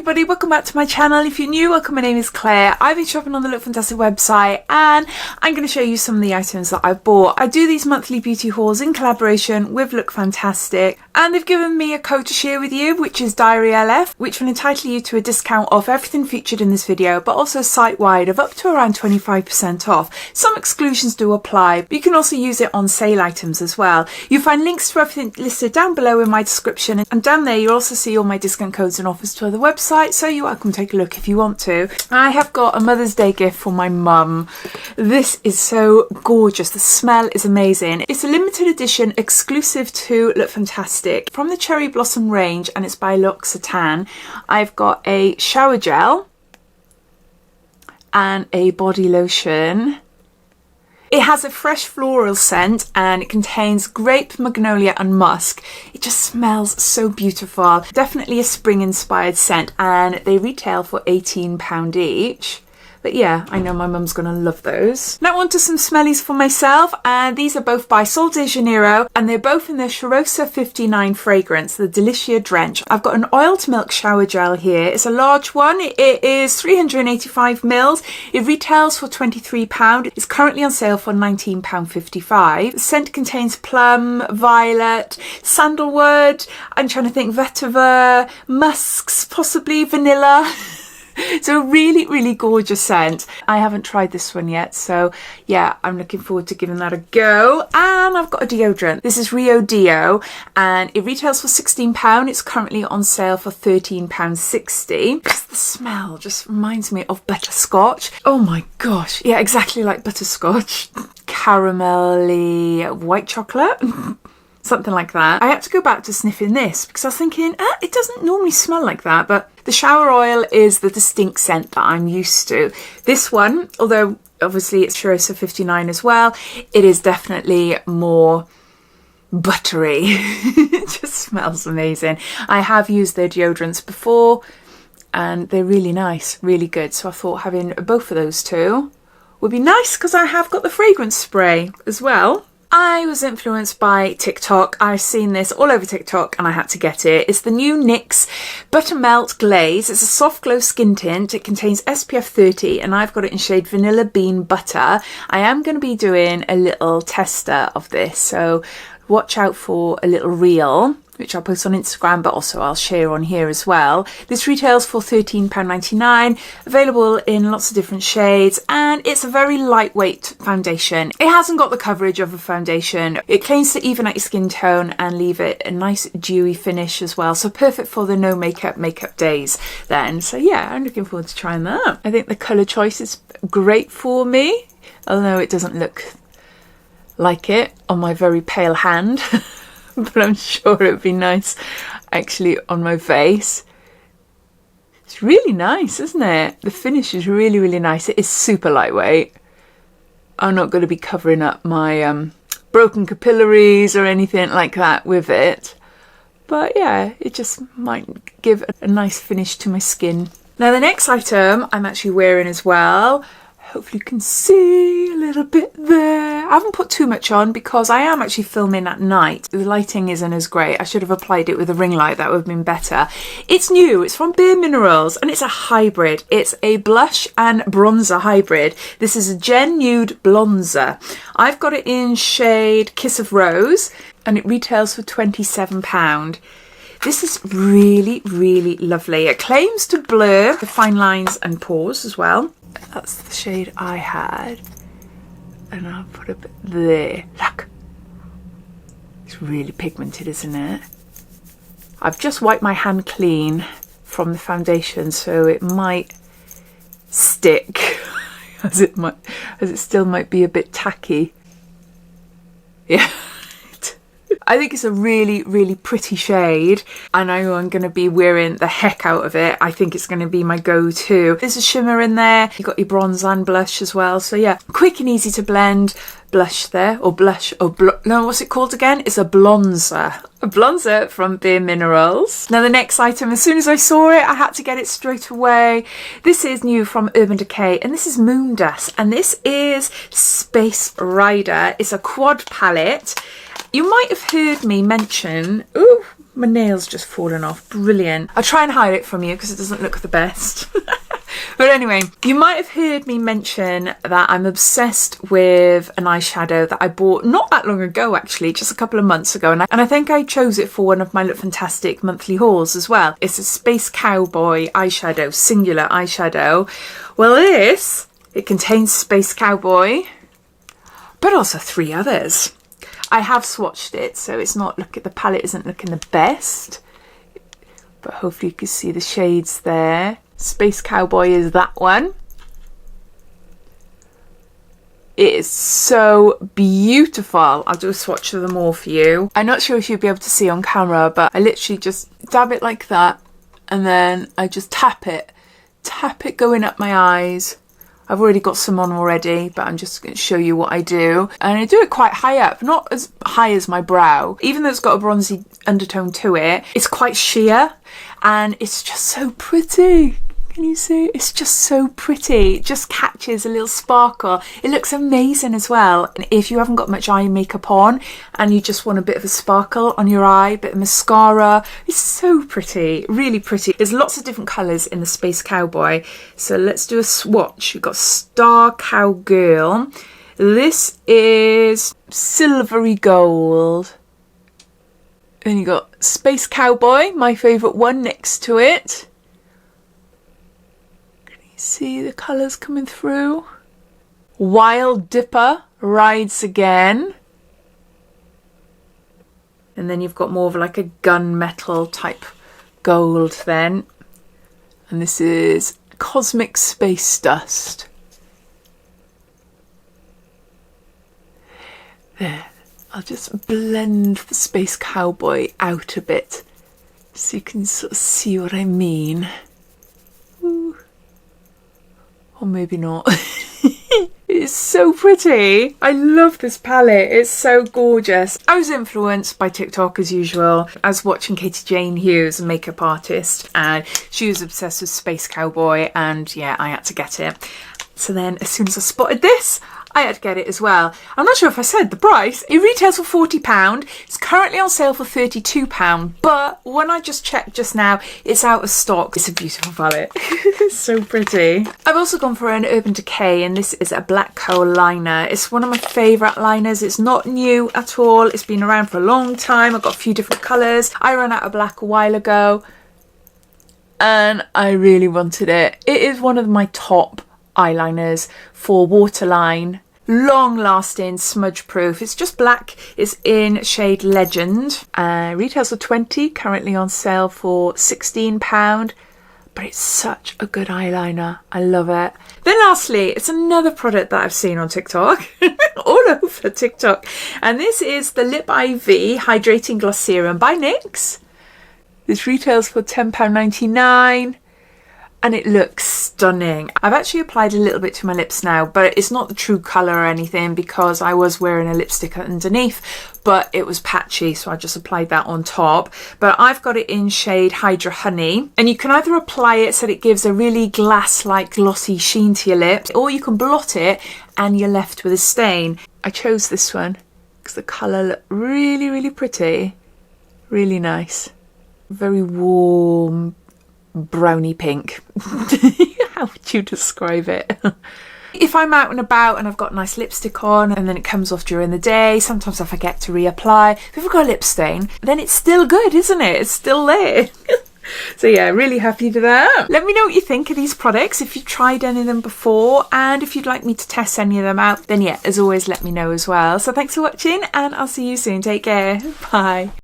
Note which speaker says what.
Speaker 1: everybody, welcome back to my channel. If you're new, welcome, my name is Claire. I've been shopping on the Lookfantastic website and I'm going to show you some of the items that I've bought. I do these monthly beauty hauls in collaboration with Lookfantastic and they've given me a code to share with you, which is DiaryLF, which will entitle you to a discount off everything featured in this video, but also site-wide of up to around 25% off. Some exclusions do apply, but you can also use it on sale items as well. You'll find links to everything listed down below in my description, and down there you'll also see all my discount codes and offers to the website, so you're welcome to take a look if you want to. I have got a Mother's Day gift for my mum. This is so gorgeous. The smell is amazing. It's a limited edition exclusive to Lookfantastic from the Cherry Blossom range, and it's by L'Occitane. I've got a shower gel and a body lotion. It has a fresh floral scent and it contains grape, magnolia and musk. It just smells so beautiful. Definitely a spring inspired scent, and they retail for £18 each. But yeah, I know my mum's gonna love those. Now on to some smellies for myself, and these are both by Sol de Janeiro and they're both in the Cheirosa 59 fragrance, the Delícia Drench. I've got an oiled milk shower gel here. It's a large one. It is 385 mils. It retails for £23. It's currently on sale for £19.55. The scent contains plum, violet, sandalwood, I'm trying to think, vetiver, musks, possibly vanilla. It's a really, really gorgeous scent. I haven't tried this one yet, so yeah, I'm looking forward to giving that a go. And I've got a deodorant. This is Rio Deo and it retails for £16. It's currently on sale for £13.60. Because the smell just reminds me of butterscotch. Oh my gosh. Yeah, exactly like butterscotch. Caramelly white chocolate. Something like that. I had to go back to sniffing this because I was thinking, it doesn't normally smell like that, but the shower oil is the distinct scent that I'm used to. This one, although obviously it's Cheirosa 59 as well, it is definitely more buttery. It just smells amazing. I have used their deodorants before and they're really nice, really good. So I thought having both of those two would be nice because I have got the fragrance spray as well. I was influenced by TikTok. I've seen this all over TikTok and I had to get it. It's the new NYX Buttermelt Glaze. It's a soft glow skin tint. It contains SPF 30 and I've got it in shade Vanilla Bean Butter. I am going to be doing a little tester of this, so watch out for a little reel, which I'll post on Instagram, but also I'll share on here as well. This retails for £13.99, available in lots of different shades, and it's a very lightweight foundation. It hasn't got the coverage of a foundation. It claims to even out your skin tone and leave it a nice dewy finish as well, so perfect for the no makeup days then. So yeah, I'm looking forward to trying that. I think the colour choice is great for me, although it doesn't look like it on my very pale hand. But I'm sure it would be nice actually on my face. It's really nice, isn't it? The finish is really, really nice. It is super lightweight. I'm not going to be covering up my broken capillaries or anything like that with it. But yeah, it just might give a nice finish to my skin. Now the next item I'm actually wearing as well. Hopefully you can see a little bit there. I haven't put too much on because I am actually filming at night. The lighting isn't as great. I should have applied it with a ring light. That would have been better. It's new. It's from Bare Minerals and it's a hybrid. It's a blush and bronzer hybrid. This is a Gen Nude Blonzer. I've got it in shade Kiss of Rose and it retails for £27. This is really, really lovely. It claims to blur the fine lines and pores as well. That's the shade I had. And I'll put a bit there. Look. It's really pigmented, isn't it? I've just wiped my hand clean from the foundation, so it might stick. as it still might be a bit tacky. Yeah. I think it's a really, really pretty shade. I know I'm going to be wearing the heck out of it. I think it's going to be my go-to. There's a shimmer in there. You've got your bronze and blush as well. So yeah, quick and easy to blend. Blush there, or blush, or no, what's it called again? It's a blonzer. A blonzer from Bare Minerals. Now the next item, as soon as I saw it, I had to get it straight away. This is new from Urban Decay, and this is Moon Dust, and this is Space Rider. It's a quad palette. You might have heard me mention, ooh, My nail's just fallen off. Brilliant. I'll try and hide it from you because it doesn't look the best. But anyway, you might have heard me mention that I'm obsessed with an eyeshadow that I bought not that long ago, actually, just a couple of months ago. And I think I chose it for one of my Lookfantastic monthly hauls as well. It's a Space Cowboy eyeshadow, singular eyeshadow. Well, it contains Space Cowboy, but also 3 others. I have swatched it, so it's not, the palette isn't looking the best, but hopefully you can see the shades there. Space Cowboy is that one. It is so beautiful. I'll do a swatch of them all for you. I'm not sure if you'll be able to see on camera, but I literally just dab it like that, and then I just tap it going up my eyes. I've already got some on already, but I'm just going to show you what I do. And I do it quite high up, not as high as my brow. Even though it's got a bronzy undertone to it, it's quite sheer and it's just so pretty. Can you see? It's just so pretty. It just catches a little sparkle. It looks amazing as well. And if you haven't got much eye makeup on and you just want a bit of a sparkle on your eye, a bit of mascara, it's so pretty, really pretty. There's lots of different colours in the Space Cowboy. So let's do a swatch. We've got Star Cowgirl. This is silvery gold. Then you got Space Cowboy, my favourite one, next to it. See the colours coming through. Wild Dipper rides again. And then you've got more of like a gunmetal type gold then. And this is Cosmic Space Dust. There. I'll just blend the Space Cowboy out a bit so you can sort of see what I mean. Ooh. Or maybe not. It's so pretty. I love this palette. It's so gorgeous. I was influenced by TikTok as usual. I was watching Katie Jane Hughes, a makeup artist, and she was obsessed with Space Cowboy, and yeah, I had to get it. So then as soon as I spotted this, I had to get it as well. I'm not sure if I said the price. It retails for £40. It's currently on sale for £32, but when I just checked just now, it's out of stock. It's a beautiful palette. It's so pretty. I've also gone for an Urban Decay, and this is a black coal liner. It's one of my favourite liners. It's not new at all. It's been around for a long time. I've got a few different colours. I ran out of black a while ago, and I really wanted it. It is one of my top eyeliners for waterline, long lasting, smudge proof. It's just black. It's in shade Legend. Retails for £20, currently on sale for £16, but it's such a good eyeliner. I love it. Then lastly, it's another product that I've seen on TikTok, all over TikTok, and this is the Lip IV Hydrating Gloss Serum by NYX. This retails for £10.99. And it looks stunning. I've actually applied a little bit to my lips now, but it's not the true colour or anything because I was wearing a lipstick underneath, but it was patchy, so I just applied that on top. But I've got it in shade Hydra Honey, and you can either apply it so that it gives a really glass-like glossy sheen to your lips, or you can blot it and you're left with a stain. I chose this one because the colour looked really, really pretty. Really nice. Very warm, browny pink. How would you describe it? If I'm out and about and I've got nice lipstick on and then it comes off during the day, sometimes I forget to reapply. If I've got a lip stain, then it's still good, isn't it? It's still there. So yeah, really happy with that. Let me know what you think of these products, if you've tried any of them before, and if you'd like me to test any of them out, then yeah, as always, let me know as well. So thanks for watching, and I'll see you soon. Take care. Bye.